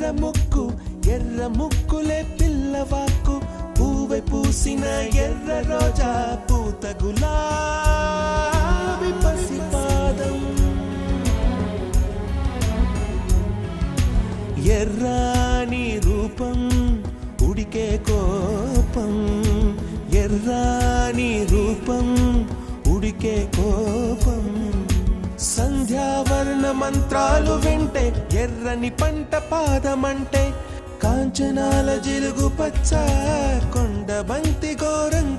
ఎర్ర ముక్కులే పిల్లవాకు పూవై పూసిన ఎర్ర రోజా పూత గులాబీ పసిపాదం ఎర్రాని రూపం ఉడికే కోపం ఎర్రాని రూపం ఉడికే కోపం సంధ్యావర్ణ మంత్రాలు వింటే ఎర్రని పంట పాదమంటే కాంచనాల జిలుగు పచ్చ కొండ బంతి గోరంగ